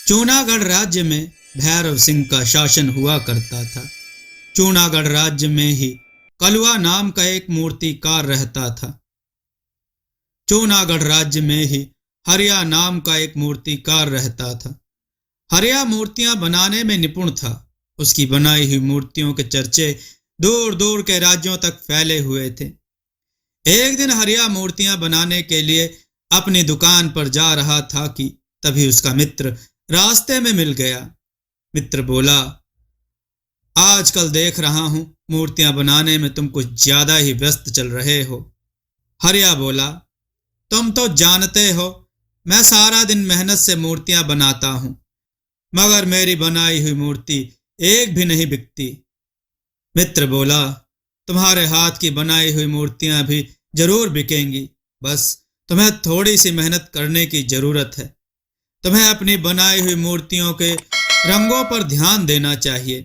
चूनागढ़ राज्य में भैरव सिंह का शासन हुआ करता था। चूनागढ़ राज्य में ही कलुआ नाम का एक मूर्तिकार रहता था। चूनागढ़ राज्य में ही हरिया नाम का एक मूर्तिकार रहता था। हरिया मूर्तियां बनाने में निपुण था। उसकी बनाई हुई मूर्तियों के चर्चे दूर दूर के राज्यों तक फैले हुए थे। एक दिन हरिया मूर्तियां बनाने के लिए अपनी दुकान पर जा रहा था कि तभी उसका मित्र रास्ते में मिल गया। मित्र बोला, आजकल देख रहा हूं मूर्तियां बनाने में तुम कुछ ज्यादा ही व्यस्त चल रहे हो। हरिया बोला, तुम तो जानते हो मैं सारा दिन मेहनत से मूर्तियां बनाता हूं, मगर मेरी बनाई हुई मूर्ति एक भी नहीं बिकती। मित्र बोला, तुम्हारे हाथ की बनाई हुई मूर्तियां भी जरूर बिकेंगी, बस तुम्हें थोड़ी सी मेहनत करने की जरूरत है। तुम्हें अपनी बनाई हुई मूर्तियों के रंगों पर ध्यान देना चाहिए।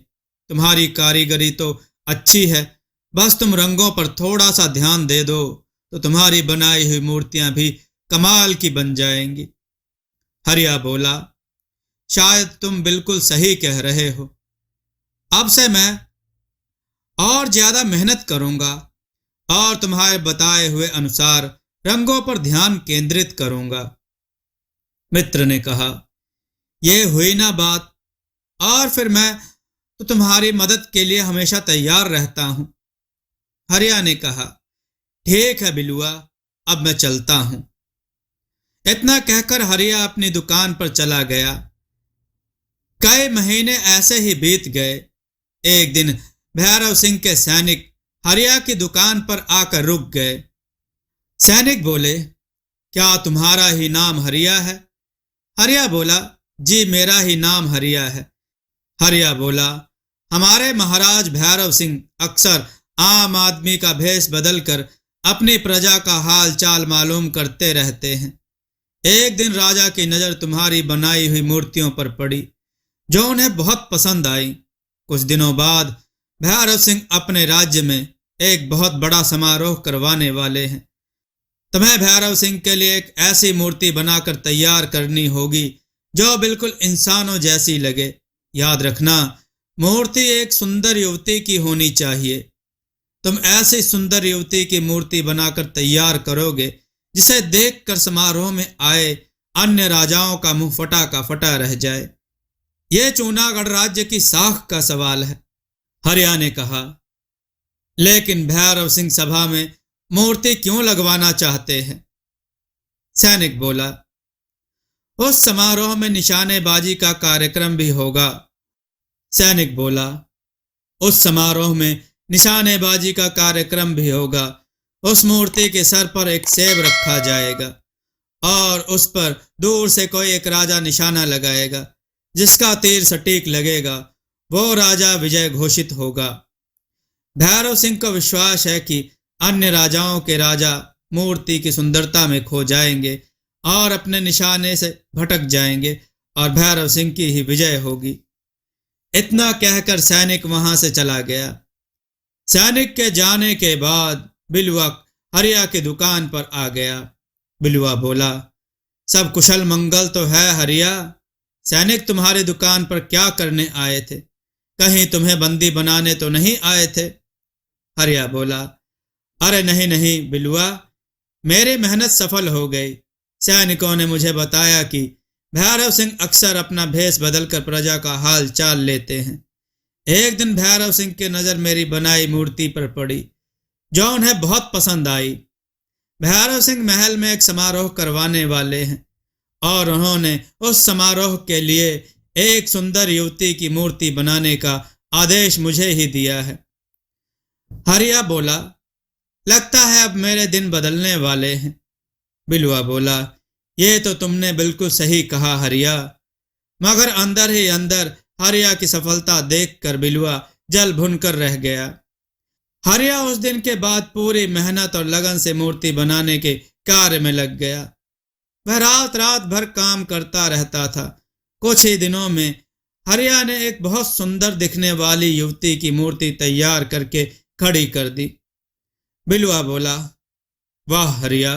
तुम्हारी कारीगरी तो अच्छी है, बस तुम रंगों पर थोड़ा सा ध्यान दे दो तो तुम्हारी बनाई हुई मूर्तियां भी कमाल की बन जाएंगी। हरिया बोला, शायद तुम बिल्कुल सही कह रहे हो। अब से मैं और ज्यादा मेहनत करूंगा और तुम्हारे बताए हुए अनुसार रंगों पर ध्यान केंद्रित करूंगा। मित्र ने कहा, यह हुई ना बात, और फिर मैं तो तुम्हारी मदद के लिए हमेशा तैयार रहता हूं। हरिया ने कहा, ठीक है बिलुआ, अब मैं चलता हूं। इतना कहकर हरिया अपनी दुकान पर चला गया। कई महीने ऐसे ही बीत गए। एक दिन भैरव सिंह के सैनिक हरिया की दुकान पर आकर रुक गए। सैनिक बोले, क्या तुम्हारा ही नाम हरिया है? हरिया बोला, जी मेरा ही नाम हरिया है। हरिया बोला, हमारे महाराज भैरव सिंह अक्सर आम आदमी का भेष बदलकर अपनी प्रजा का हाल चाल मालूम करते रहते हैं। एक दिन राजा की नजर तुम्हारी बनाई हुई मूर्तियों पर पड़ी, जो उन्हें बहुत पसंद आई। कुछ दिनों बाद भैरव सिंह अपने राज्य में एक बहुत बड़ा समारोह करवाने वाले हैं। तुम्हें भैरव सिंह के लिए एक ऐसी मूर्ति बनाकर तैयार करनी होगी जो बिल्कुल इंसानों जैसी लगे। याद रखना, मूर्ति एक सुंदर युवती की होनी चाहिए। तुम ऐसी सुंदर युवती की मूर्ति बनाकर तैयार करोगे जिसे देखकर समारोह में आए अन्य राजाओं का मुंह फटा का फटा रह जाए। यह चूनागढ़ राज्य की साख का सवाल है। हरिया ने कहा, लेकिन भैरव सिंह सभा में मूर्ति क्यों लगवाना चाहते हैं? सैनिक बोला, उस समारोह में निशानेबाजी का कार्यक्रम भी होगा। सैनिक बोला, उस समारोह में निशानेबाजी का कार्यक्रम भी होगा। उस मूर्ति के सर पर एक सेब रखा जाएगा और उस पर दूर से कोई एक राजा निशाना लगाएगा। जिसका तीर सटीक लगेगा वो राजा विजय घोषित होगा। भैरव सिंह को विश्वास है कि अन्य राजाओं के राजा मूर्ति की सुंदरता में खो जाएंगे और अपने निशाने से भटक जाएंगे और भैरव सिंह की ही विजय होगी। इतना कहकर सैनिक वहां से चला गया। सैनिक के जाने के बाद बिलुआ हरिया की दुकान पर आ गया। बिलुआ बोला, सब कुशल मंगल तो है हरिया? सैनिक तुम्हारी दुकान पर क्या करने आए थे? कहीं तुम्हें बंदी बनाने तो नहीं आए थे? हरिया बोला, अरे नहीं नहीं बिलुआ, मेरी मेहनत सफल हो गई। सैनिकों ने मुझे बताया कि भैरव सिंह अक्सर अपना भेष बदलकर प्रजा का हाल चाल लेते हैं। एक दिन भैरव सिंह की नजर मेरी बनाई मूर्ति पर पड़ी, जो उन्हें बहुत पसंद आई। भैरव सिंह महल में एक समारोह करवाने वाले हैं और उन्होंने उस समारोह के लिए एक सुंदर युवती की मूर्ति बनाने का आदेश मुझे ही दिया है। हरिया बोला, लगता है अब मेरे दिन बदलने वाले हैं। बिलुआ बोला, ये तो तुमने बिल्कुल सही कहा हरिया। मगर अंदर ही अंदर हरिया की सफलता देखकर बिलुआ जल भुनकर रह गया। हरिया उस दिन के बाद पूरी मेहनत और लगन से मूर्ति बनाने के कार्य में लग गया। वह रात रात भर काम करता रहता था। कुछ ही दिनों में हरिया ने एक बहुत सुंदर दिखने वाली युवती की मूर्ति तैयार करके खड़ी कर दी। बिलुआ बोला, वाह हरिया,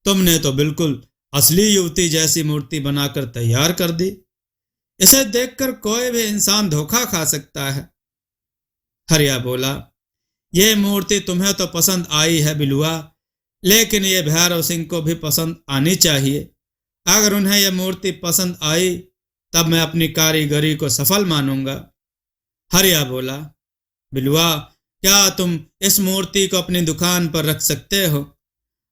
तुमने तो बिल्कुल असली युवती जैसी मूर्ति बनाकर तैयार कर दी। इसे देखकर कोई भी इंसान धोखा खा सकता है। हरिया बोला, ये मूर्ति तुम्हें तो पसंद आई है बिलुआ, लेकिन ये भैरव सिंह को भी पसंद आनी चाहिए। अगर उन्हें यह मूर्ति पसंद आई तब मैं अपनी कारीगरी को सफल मानूंगा। हरिया बोला, बिलुआ, क्या तुम इस मूर्ति को अपनी दुकान पर रख सकते हो?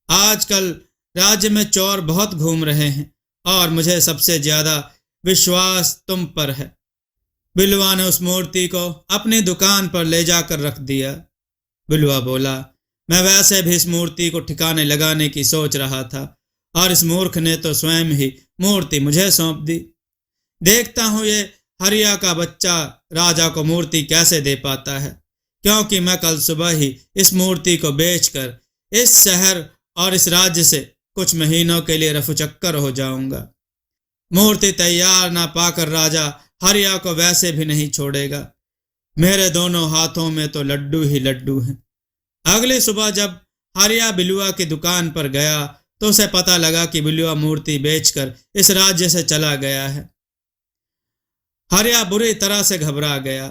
आजकल राज्य में चोर बहुत घूम रहे हैं और मुझे सबसे ज्यादा विश्वास तुम पर है। बिलुआ ने उस मूर्ति को अपनी दुकान पर ले जाकर रख दिया। बिलुआ बोला, मैं वैसे भी इस मूर्ति को ठिकाने लगाने की सोच रहा था और इस मूर्ख ने तो स्वयं ही मूर्ति मुझे सौंप दी। देखता हूं ये हरिया का बच्चा राजा को मूर्ति कैसे दे पाता है, क्योंकि मैं कल सुबह ही इस मूर्ति को बेचकर इस शहर और इस राज्य से कुछ महीनों के लिए रफूचक्कर हो जाऊंगा। मूर्ति तैयार ना पाकर राजा हरिया को वैसे भी नहीं छोड़ेगा। मेरे दोनों हाथों में तो लड्डू ही लड्डू हैं। अगली सुबह जब हरिया बिलुआ की दुकान पर गया तो उसे पता लगा कि बिलुआ मूर्ति बेचकर इस राज्य से चला गया है। हरिया बुरी तरह से घबरा गया।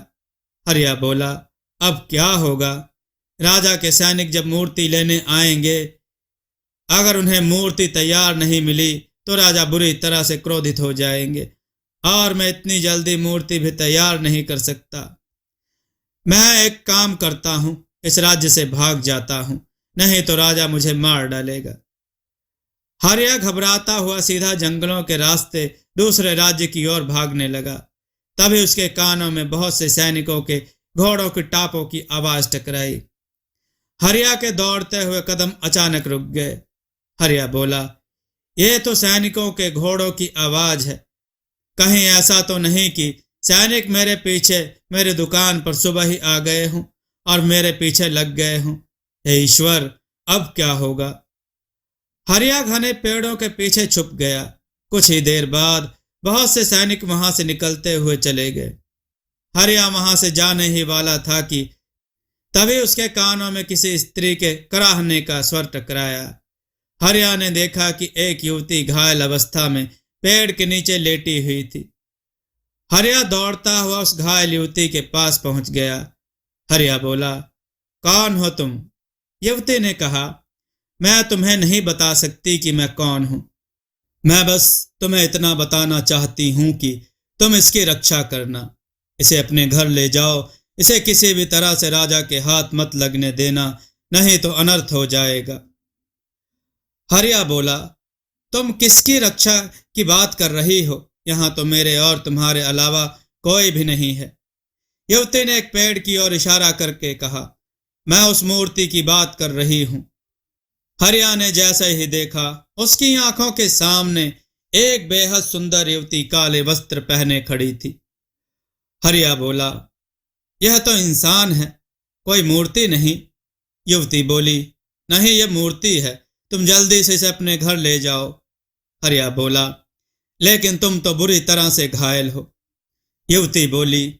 हरिया बोला, अब क्या होगा? राजा के सैनिक जब मूर्ति लेने आएंगे, अगर उन्हें मूर्ति तैयार नहीं मिली तो राजा बुरी तरह से क्रोधित हो जाएंगे और मैं इतनी जल्दी मूर्ति भी तैयार नहीं कर सकता। मैं एक काम करता हूं, इस राज्य से भाग जाता हूं, नहीं तो राजा मुझे मार डालेगा। हरिया घबराता हुआ सीधा जंगलों के रास्ते दूसरे राज्य की ओर भागने लगा। तभी उसके कानों में बहुत से सैनिकों के घोड़ों की टापों की आवाज टकराई। हरिया के दौड़ते हुए कदम अचानक रुक गए। हरिया बोला, ये तो सैनिकों के घोड़ों की आवाज है। कहीं ऐसा तो नहीं कि सैनिक मेरे पीछे मेरी दुकान पर सुबह ही आ गए हों और मेरे पीछे लग गए हों? हे ईश्वर, अब क्या होगा? हरिया घने पेड़ों के पीछे छुप गया। कुछ ही देर बाद बहुत से सैनिक वहां से निकलते हुए चले गए। हरिया वहां से जाने ही वाला था कि तभी उसके कानों में किसी स्त्री के कराहने का स्वर टकराया। हरिया ने देखा कि एक युवती घायल अवस्था में पेड़ के नीचे लेटी हुई थी। हरिया दौड़ता हुआ उस घायल युवती के पास पहुंच गया। हरिया बोला, कौन हो तुम? युवती ने कहा, मैं तुम्हें नहीं बता सकती कि मैं कौन हूं। मैं बस तुम्हें इतना बताना चाहती हूं कि तुम इसकी रक्षा करना। इसे अपने घर ले जाओ। इसे किसी भी तरह से राजा के हाथ मत लगने देना, नहीं तो अनर्थ हो जाएगा। हरिया बोला, तुम किसकी रक्षा की बात कर रही हो? यहां तो मेरे और तुम्हारे अलावा कोई भी नहीं है। युवती ने एक पेड़ की ओर इशारा करके कहा, मैं उस मूर्ति की बात कर रही हूं। हरिया ने जैसे ही देखा, उसकी आंखों के सामने एक बेहद सुंदर युवती काले वस्त्र पहने खड़ी थी। हरिया बोला, यह तो इंसान है, कोई मूर्ति नहीं। युवती बोली, नहीं, यह मूर्ति है। तुम जल्दी से इसे अपने घर ले जाओ। हरिया बोला, लेकिन तुम तो बुरी तरह से घायल हो। युवती बोली,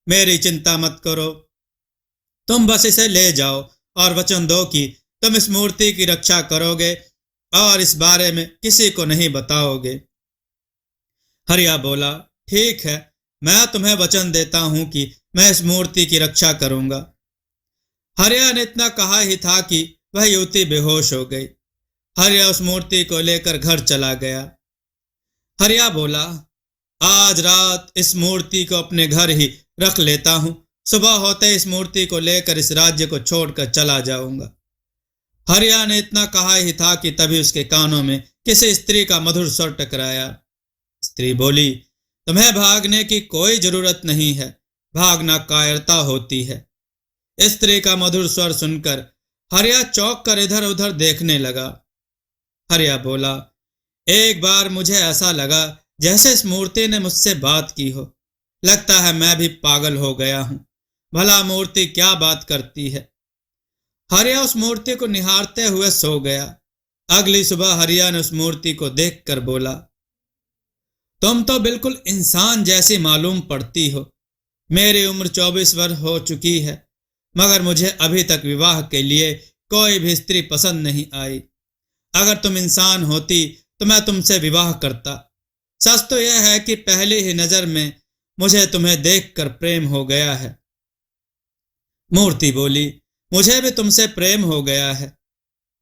मेरी चिंता मत करो, तुम बस इसे ले जाओ और वचन दो कि तुम इस मूर्ति की रक्षा करोगे और इस बारे में किसी को नहीं बताओगे। हरिया बोला, ठीक है, मैं तुम्हें वचन देता हूं कि मैं इस मूर्ति की रक्षा करूंगा। हरिया ने इतना कहा ही था कि वह युवती बेहोश हो गई। हरिया उस मूर्ति को लेकर घर चला गया। हरिया बोला, आज रात इस मूर्ति को अपने घर ही रख लेता हूं। सुबह होते इस मूर्ति को लेकर इस राज्य को छोड़कर चला जाऊंगा। हरिया ने इतना कहा ही था कि तभी उसके कानों में किसी स्त्री का मधुर स्वर टकराया। स्त्री बोली, तुम्हें भागने की कोई जरूरत नहीं है, भागना कायरता होती है। स्त्री का मधुर स्वर सुनकर हरिया चौंक कर इधर उधर देखने लगा। हरिया बोला, एक बार मुझे ऐसा लगा जैसे इस मूर्ति ने मुझसे बात की हो। लगता है मैं भी पागल हो गया हूं। भला मूर्ति क्या बात करती है? हरिया उस मूर्ति को निहारते हुए सो गया। अगली सुबह हरिया ने उस मूर्ति को देखकर बोला, तुम तो बिल्कुल इंसान जैसी मालूम पड़ती हो। मेरी उम्र 24 वर्ष हो चुकी है, मगर मुझे अभी तक विवाह के लिए कोई भी स्त्री पसंद नहीं आई। अगर तुम इंसान होती तो मैं तुमसे विवाह करता। सच तो यह है कि पहली ही नजर में मुझे तुम्हें देखकर प्रेम हो गया है। मूर्ति बोली, मुझे भी तुमसे प्रेम हो गया है।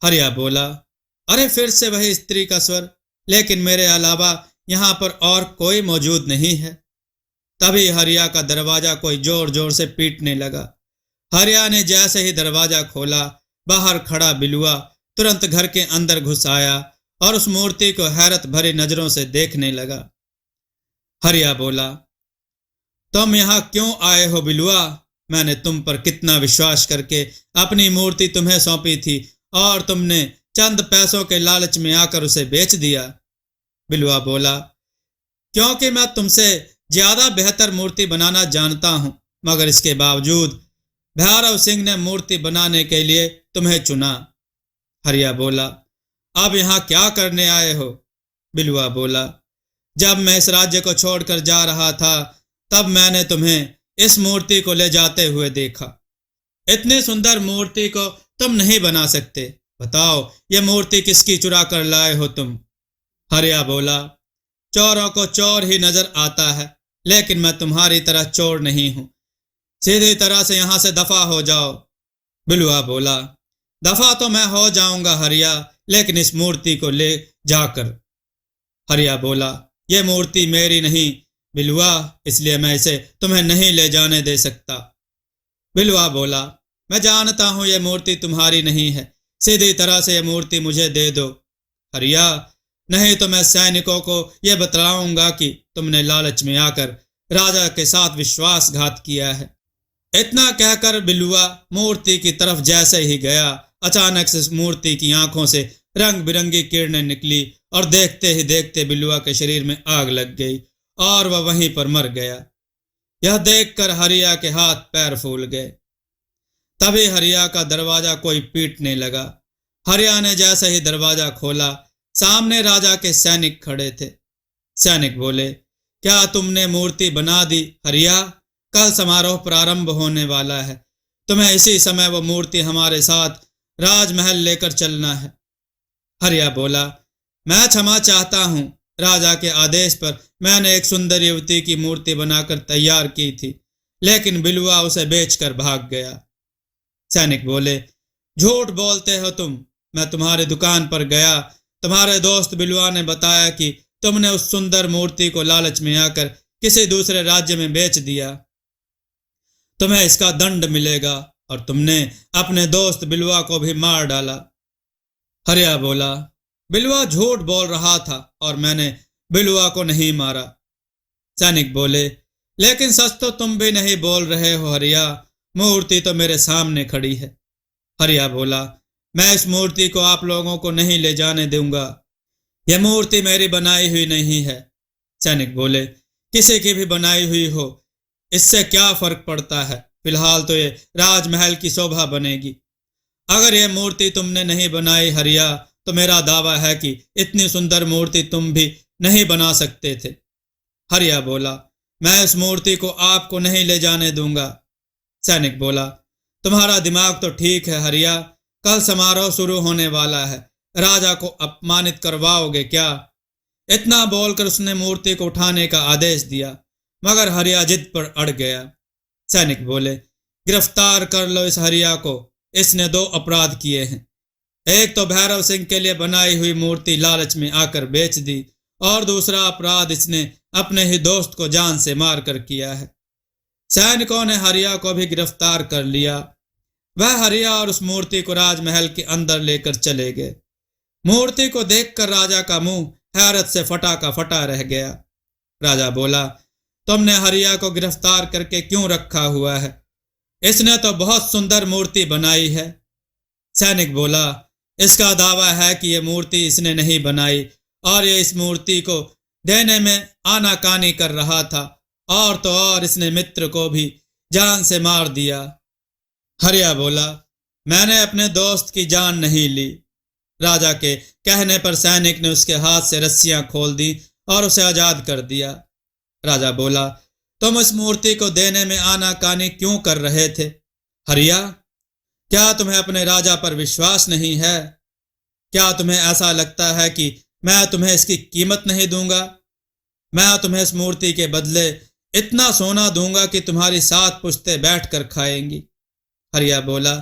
हरिया बोला, अरे फिर से वही स्त्री का स्वर, लेकिन मेरे अलावा यहां पर और कोई मौजूद नहीं है। तभी हरिया का दरवाजा कोई जोर जोर से पीटने लगा। हरिया ने जैसे ही दरवाजा खोला, बाहर खड़ा बिलुआ तुरंत घर के अंदर घुस आया और उस मूर्ति को हैरत भरी नजरों से देखने लगा। हरिया बोला, तुम यहां क्यों आए हो बिलुआ? मैंने तुम पर कितना विश्वास करके अपनी मूर्ति तुम्हें सौंपी थी और तुमने चंद पैसों के लालच में आकर उसे बेच दिया। बिलुआ बोला, क्योंकि मैं तुमसे ज्यादा बेहतर मूर्ति बनाना जानता हूं, मगर इसके बावजूद भैरव सिंह ने मूर्ति बनाने के लिए तुम्हें चुना। हरिया बोला, अब यहां क्या करने आए हो? बिलुआ बोला, जब मैं इस राज्य को छोड़कर जा रहा था तब मैंने तुम्हें इस मूर्ति को ले जाते हुए देखा। इतनी सुंदर मूर्ति को तुम नहीं बना सकते। बताओ, ये मूर्ति किसकी चुरा कर लाए हो तुम? हरिया बोला, चोरों को चोर ही नजर आता है, लेकिन मैं तुम्हारी तरह चोर नहीं हूं। सीधी तरह से यहां से दफा हो जाओ। बिलुआ बोला, दफा तो मैं हो जाऊंगा हरिया, लेकिन इस मूर्ति को ले जाकर। हरिया बोला, यह मूर्ति मेरी नहीं बिलुआ, इसलिए मैं इसे तुम्हें नहीं ले जाने दे सकता। बिलुआ बोला, मैं जानता हूं यह मूर्ति तुम्हारी नहीं है, सीधी तरह से यह मूर्ति मुझे दे दो। हरिया, नहीं तो मैं सैनिकों को यह बतलाऊंगा कि तुमने लालच में आकर राजा के साथ विश्वासघात किया है। इतना कहकर बिलुआ मूर्ति की तरफ जैसे ही गया, अचानक से मूर्ति की आंखों से रंग बिरंगी किरणें निकली और देखते ही देखते बिलुआ के शरीर में आग लग गई और वह वहीं पर मर गया। यह देखकर हरिया के हाथ पैर फूल गए। तभी हरिया का दरवाजा कोई पीटने लगा। हरिया ने जैसे ही दरवाजा खोला, सामने राजा के सैनिक खड़े थे। सैनिक बोले, क्या तुमने मूर्ति बना दी हरिया? कल समारोह प्रारंभ होने वाला है, तुम्हें इसी समय वो मूर्ति हमारे साथ राजमहल लेकर चलना है। हरिया बोला, मैं क्षमा चाहता हूं, राजा के आदेश पर मैंने एक सुंदर युवती की मूर्ति बनाकर तैयार की थी, लेकिन बिलुआ उसे बेचकर भाग गया। सैनिक बोले, झूठ बोलते हो तुम। मैं तुम्हारी दुकान पर गया, तुम्हारे दोस्त बिलुआ ने बताया कि तुमने उस सुंदर मूर्ति को लालच में आकर किसी दूसरे राज्य में बेच दिया। तुम्हें इसका दंड मिलेगा, और तुमने अपने दोस्त बिलुआ को भी मार डाला। हरिया बोला, बिलुआ झूठ बोल रहा था और मैंने बिलुआ को नहीं मारा। सैनिक बोले, लेकिन सच तो तुम भी नहीं बोल रहे हो हरिया, मूर्ति तो मेरे सामने खड़ी है। हरिया बोला, मैं इस मूर्ति को आप लोगों को नहीं ले जाने दूंगा, यह मूर्ति मेरी बनाई हुई नहीं है। सैनिक बोले, किसी की भी बनाई हुई हो, इससे क्या फर्क पड़ता है? फिलहाल तो ये राजमहल की शोभा बनेगी। अगर यह मूर्ति तुमने नहीं बनाई हरिया, तो मेरा दावा है कि इतनी सुंदर मूर्ति तुम भी नहीं बना सकते थे। हरिया बोला, मैं इस मूर्ति को आपको नहीं ले जाने दूंगा। सैनिक बोला, तुम्हारा दिमाग तो ठीक है हरिया, कल समारोह शुरू होने वाला है, राजा को अपमानित करवाओगे क्या? इतना बोलकर उसने मूर्ति को उठाने का आदेश दिया, मगर हरिया जिद पर अड़ गया। सैनिक बोले, गिरफ्तार कर लो इस हरिया को, इसने 2 अपराध किए हैं। एक तो भैरव सिंह के लिए बनाई हुई मूर्ति लालच में आकर बेच दी, और दूसरा अपराध इसने अपने ही दोस्त को जान से मार कर किया है। सैनिकों ने हरिया को भी गिरफ्तार कर लिया। वह हरिया और उस मूर्ति को राजमहल के अंदर लेकर चले गए। मूर्ति को देखकर राजा का मुंह हैरत से फटा का फटा रह गया। राजा बोला, तुमने हरिया को गिरफ्तार करके क्यों रखा हुआ है? इसने तो बहुत सुंदर मूर्ति बनाई है। सैनिक बोला, इसका दावा है कि यह मूर्ति इसने नहीं बनाई, और ये इस मूर्ति को देने में आनाकानी कर रहा था, और तो और इसने मित्र को भी जान से मार दिया। हरिया बोला, मैंने अपने दोस्त की जान नहीं ली। राजा के कहने पर सैनिक ने उसके हाथ से रस्सियां खोल दी और उसे आजाद कर दिया। राजा बोला, तुम इस मूर्ति को देने में आनाकानी क्यों कर रहे थे हरिया? क्या तुम्हें अपने राजा पर विश्वास नहीं है? क्या तुम्हें ऐसा लगता है कि मैं तुम्हें इसकी कीमत नहीं दूंगा? मैं तुम्हें इस मूर्ति के बदले इतना सोना दूंगा कि तुम्हारी 7 पुश्तें बैठकर खाएंगी। हरिया बोला,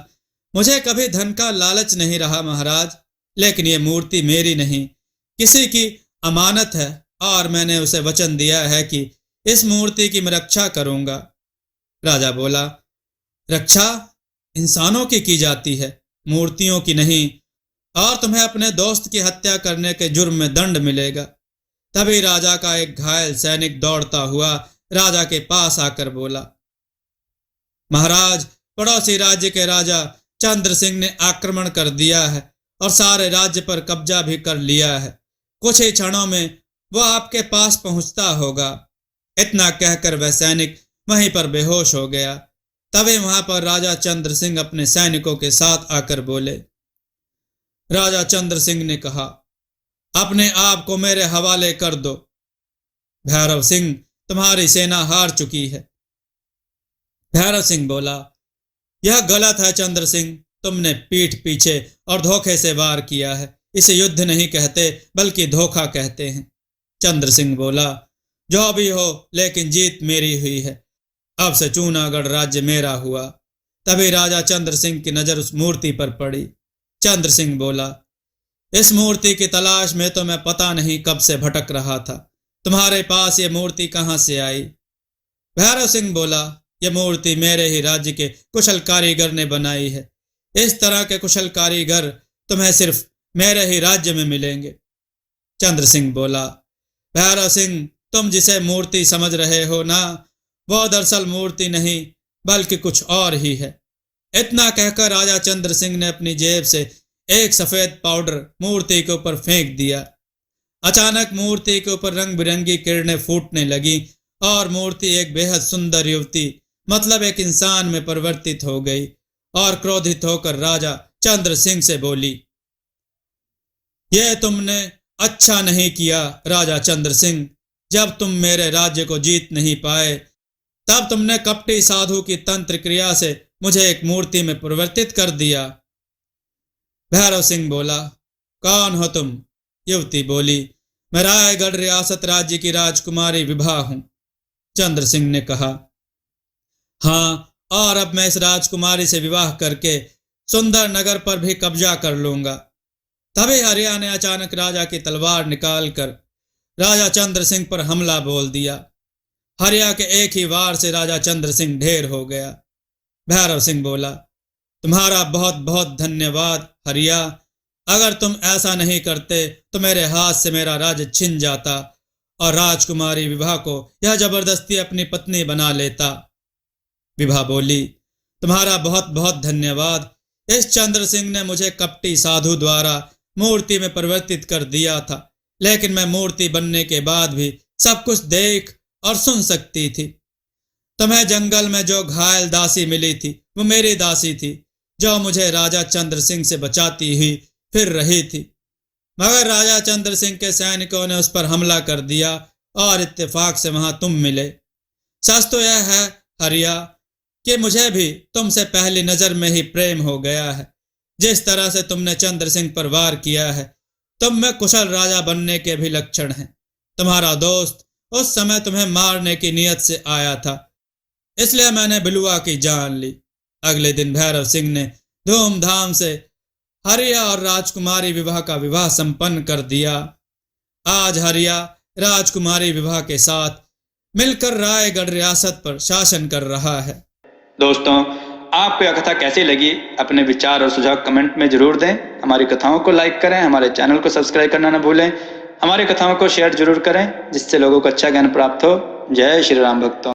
मुझे कभी धन का लालच नहीं रहा महाराज, लेकिन ये मूर्ति मेरी नहीं, किसी की अमानत है और मैंने उसे वचन दिया है कि इस मूर्ति की मैं रक्षा करूंगा। राजा बोला, रक्षा इंसानों की जाती है, मूर्तियों की नहीं, और तुम्हें अपने दोस्त की हत्या करने के जुर्म में दंड मिलेगा। तभी राजा का एक घायल सैनिक दौड़ता हुआ राजा के पास आकर बोला, महाराज, पड़ोसी राज्य के राजा चंद्र सिंह ने आक्रमण कर दिया है और सारे राज्य पर कब्जा भी कर लिया है। कुछ ही क्षणों में वह आपके पास पहुंचता होगा। इतना कहकर वह सैनिक वहीं पर बेहोश हो गया। तभी वहां पर राजा चंद्र सिंह अपने सैनिकों के साथ आकर बोले। राजा चंद्र सिंह ने कहा, अपने आप को मेरे हवाले कर दो। भैरव सिंह, तुम्हारी सेना हार चुकी है। भैरव सिंह बोला, यह गलत है चंद्र सिंह, तुमने पीठ पीछे और धोखे से वार किया है। इसे युद्ध नहीं कहते बल्कि धोखा कहते हैं। चंद्र सिंह बोला, जो भी हो, लेकिन जीत मेरी हुई है। अब से चूनागढ़ राज्य मेरा हुआ। तभी राजा चंद्र सिंह की नजर उस मूर्ति पर पड़ी। चंद्र सिंह बोला, इस मूर्ति की तलाश में तो मैं पता नहीं कब से भटक रहा था। तुम्हारे पास ये मूर्ति कहां से आई? भैरव सिंह बोला, यह मूर्ति मेरे ही राज्य के कुशल कारीगर ने बनाई है। इस तरह के कुशल कारीगर तुम्हें सिर्फ मेरे ही राज्य में मिलेंगे। चंद्र सिंह बोला, भैरव सिंह, तुम जिसे मूर्ति समझ रहे हो ना, वह दरअसल मूर्ति नहीं बल्कि कुछ और ही है। इतना कहकर राजा चंद्र सिंह ने अपनी जेब से एक सफेद पाउडर मूर्ति के ऊपर फेंक दिया। अचानक मूर्ति के ऊपर रंग बिरंगी किरणें फूटने लगी और मूर्ति एक बेहद सुंदर युवती, मतलब एक इंसान में परिवर्तित हो गई और क्रोधित होकर राजा चंद्र सिंह से बोली, यह तुमने अच्छा नहीं किया राजा चंद्र सिंह। जब तुम मेरे राज्य को जीत नहीं पाए, तब तुमने कपटी साधु की तंत्र क्रिया से मुझे एक मूर्ति में परिवर्तित कर दिया। भैरव सिंह बोला, कौन हो तुम? युवती बोली, मैं रायगढ़ रियासत राज्य की राजकुमारी विभा हूं। चंद्र सिंह ने कहा, हाँ, और अब मैं इस राजकुमारी से विवाह करके सुंदर नगर पर भी कब्जा कर लूंगा। तभी हरिया ने अचानक राजा की तलवार निकालकर राजा चंद्र सिंह पर हमला बोल दिया। हरिया के एक ही वार से राजा चंद्र सिंह ढेर हो गया। भैरव सिंह बोला, तुम्हारा बहुत बहुत धन्यवाद हरिया। अगर तुम ऐसा नहीं करते तो मेरे हाथ से मेरा राज्य छिन जाता और राजकुमारी विभा को यह जबरदस्ती अपनी पत्नी बना लेता। विभा बोली, तुम्हारा बहुत बहुत धन्यवाद। इस चंद्र सिंह ने मुझे कपटी साधु द्वारा मूर्ति में परिवर्तित कर दिया था, लेकिन मैं मूर्ति बनने के बाद भी सब कुछ देख और सुन सकती थी। तुम्हें जंगल में जो घायल दासी मिली थी वो मेरी दासी थी, जो मुझे राजा चंद्र सिंह से बचाती हुई फिर रही थी। मगर राजा चंद्र सिंह के सैनिकों ने उस पर हमला कर दिया और इत्तेफाक से वहां तुम मिले। सच तो यह है हरिया कि मुझे भी तुमसे पहली नजर में ही प्रेम हो गया है। जिस तरह से तुमने चंद्र सिंह पर वार किया है, तुम में कुशल राजा बनने के भी लक्षण हैं। तुम्हारा दोस्त उस समय तुम्हें मारने की नीयत से आया था, इसलिए मैंने बिलुआ की जान ली। अगले दिन भैरव सिंह ने धूमधाम से हरिया और राजकुमारी विभा का विवाह संपन्न कर दिया। आज हरिया राजकुमारी विभा के साथ मिलकर रायगढ़ रियासत पर शासन कर रहा है। दोस्तों, आपको यह कथा कैसी लगी? अपने विचार और सुझाव कमेंट में जरूर दें। हमारी कथाओं को लाइक करें, हमारे चैनल को सब्सक्राइब करना न भूलें। हमारी कथाओं को शेयर जरूर करें, जिससे लोगों को अच्छा ज्ञान प्राप्त हो। जय श्री राम भक्तों।